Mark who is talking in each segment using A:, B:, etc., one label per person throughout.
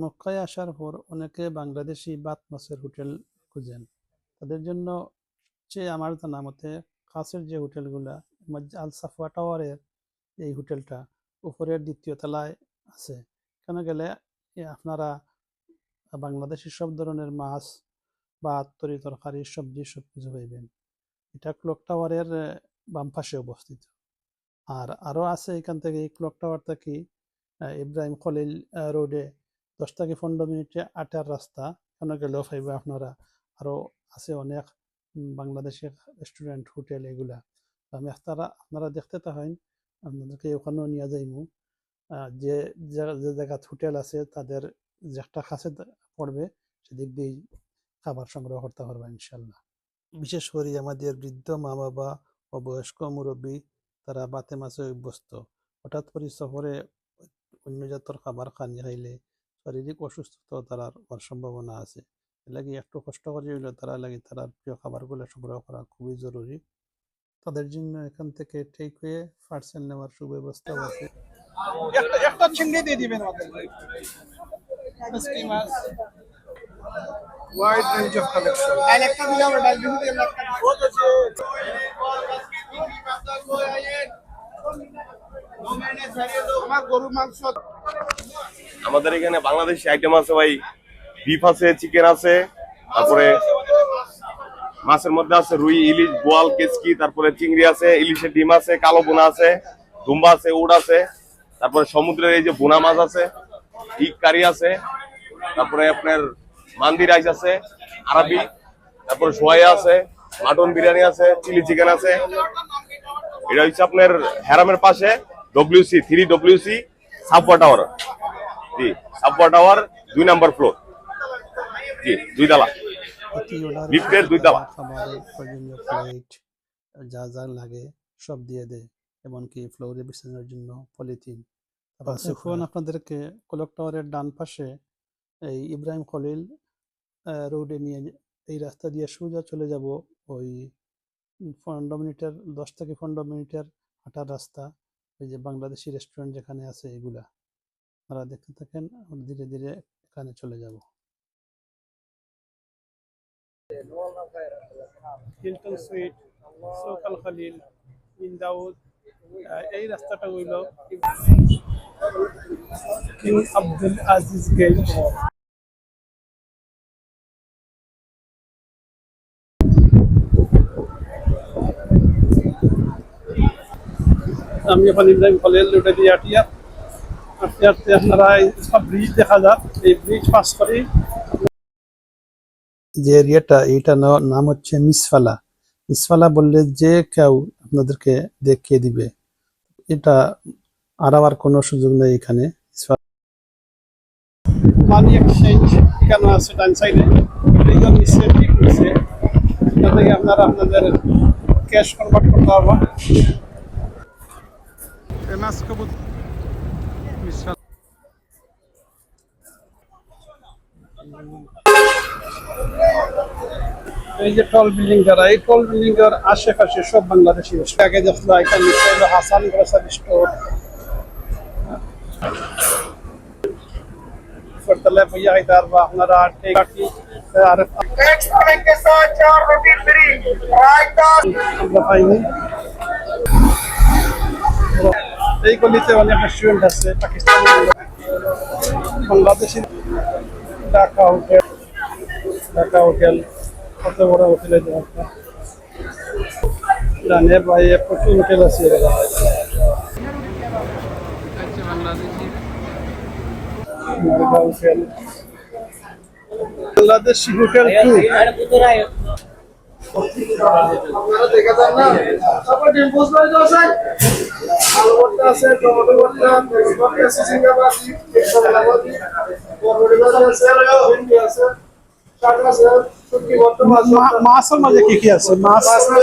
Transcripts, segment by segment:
A: মক্কায় আসার পর অনেকে বাংলাদেশি বাত মাছের হোটেল খুঁজেন। তাদের জন্য আমার জানা মতে কাছের যে হোটেলগুলা আল সাফওয়া টাওয়ারের এই হোটেলটা উপরের দ্বিতীয় তলায় আছে। এখানে গেলে আপনারা বাংলাদেশি সব ধরনের মাছ বা তরি তরকারি সবজি সবকিছু পাইবেন। এটা ক্লক টাওয়ারের বাম পাশে অবস্থিত। আর আরো আছে এখান থেকে এই ক্লক টাওয়ার থেকে ইব্রাহিম খলিল রোডে 10 থেকে 15 মিনিটে আটার রাস্তা, এখানে গেলেও পাইবে আপনারা। আরো আছে অনেক বাংলাদেশি রেস্টুরেন্ট হোটেল এগুলা। আমি আপনারা দেখতে থাকেন, আপনাদেরকে ওখানেও নিয়ে যাইমু। যে যে জায়গায় হোটেল আছে তাদের যেটা কাছে পড়বে সেদিক দিয়েই খাবার সংগ্রহ করতে পারবা ইনশাল্লাহ। বিশেষ করে আমাদের বৃদ্ধ মা বাবা ও বয়স্ক মুরব্বী, তারা বাতে মাছে অভ্যস্ত। হঠাৎ করে সফরে অন্য জাতের খাবার খাইলে শারীরিক অসুস্থতা তারার হওয়ার সম্ভাবনা আছে। এর লাগি একটু কষ্ট করে হইলেও তারা তারার প্রিয় খাবারগুলো সংগ্রহ করা খুবই জরুরি। তাদের জন্য এখান থেকে টেক হয়ে পার্সেল নেওয়ার সুব্যবস্থাও আছে।
B: একটা চিংড়ি দিয়ে দিবেন আমাদের। Wide range of collection. একটা দিলে আমরা ডাল বিহু দিয়ে একটা আমার গরু মাংস।
C: আমাদের এখানে বাংলাদেশি আইটেম আছে ভাই, বিফ আছে, চিকেন আছে, তারপরে মাছের মধ্যে আছে রুই, ইলিশ, বোয়াল, কেচকি, তারপরে চিংড়ি আছে, ইলিশের ডিম আছে, কালো বোনা আছে, দুম্বা আছে, উড আছে, তারপরে সমুদ্রের এই যে বোনা মাছ আছে, ইক কারি আছে, তারপরে আপনার মান্দি রাইস আছে, আরবি, তারপরে সোয়া আছে, মাটন বিরিয়ানি আছে, চিলি চিকেন আছে। এটা হচ্ছে আপনার হ্যারামের পাশে WC 3WC সাবওয়া টাওয়ার। জি, সাবওয়া টাওয়ার 2 নম্বর ফ্লোর। জি, 2 তলা। লিফটের 2 তলা।
A: খাবারের প্রয়োজনীয় প্লেট যা যা লাগে সব দিয়ে দেয়, এমনকি ফ্লোরে বিছানোর জন্য পলিথিন। এখন আপনাদেরকে ক্লক টাওয়ারের ডান পাশে এই ইব্রাহিম খলিল রোডে নিয়ে, এই রাস্তা দিয়ে সোজা চলে যাব। ওই 10 থেকে 15 মিনিটের হাঁটার রাস্তা। এই যে বাংলাদেশি রেস্টুরেন্ট যেখানে আছে এগুলা আপনারা দেখতে থাকেন, ধীরে ধীরে এখানে চলে যাব।
B: হিলটন সুইট, সোকাল খলিল, বিন দাউদ, এই রাস্তাটা হইল কিং আব্দুল আজিজ গেট। আমি এখন ইব্রাহিম খলিল রোডে দিয়ে হাঁটি হাঁটতে আপনারা সব ব্রিজ দেখা যাক। এই ব্রিজ পাস করি
A: যে এরিয়াটা, এইটা নাম হচ্ছে মিসফালা। মিসফালা বললে যে কেউ আপনাদেরকে দেখিয়ে দিবে। এটা আর কোনো সুযোগ নেই এখানে।
B: মানি এক্সচেঞ্জ এখানে আছে ডান সাইডে, রিজন নিচে ঠিক নিচে। এখান থেকে আপনারা আপনাদের ক্যাশ কনভার্ট করতে পারবেন। ফেমাস কবুতর মিসফালা। এই যে টল বিল্ডিং যারা, এই টল বিল্ডিং এর আশেপাশে সব বাংলাদেশি। আগে দেখলো এখানে হাসান গ্রোসারি স্টোর, फरतले भैया इधर আপনারা টেকাটি আর एक्सट्रा के साथ 4 रोटी फ्री रायता আমরা পাইনি। এই গলিতে অনেক রেস্টুরেন্ট আছে পাকিস্তানি, বাংলাদেশি। ঢাকা হোটেল কত বড় হোটেল আছে জানে ভাই, প্রচুর হোটেল আছে। বাংলাদেশি হোটেল আপনারা দেখা যান না। তারপর ডিম পোস্ট আছে, আলু ভর্তা আছে, টমেটো ভর্তা, পেঁয়াজ আছে, সিঙ্গাবাজি, সবলাবাজি, বড়বড়ি আছে, ভিন্ডি আছে, শাক আছে, শুটকি ভর্তা, মাছের মাঝে কি আছে? মাছ আছে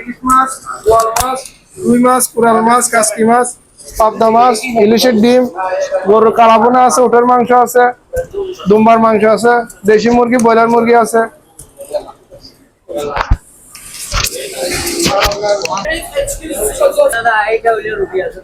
B: ইলিশ মাছ, বোয়াল মাছ, রুই মাছ, কোরাল মাছ, কাসকি মাছ, পাবদা মাছ, ইলিশের ডিম, গরুর কালাবোনা আছে, উটের মাংস আছে, দুম্বার মাংস আছে, দেশি মুরগি, ব্রয়লার মুরগি আছে। দাদা এইটা হইলে রুটি আছে।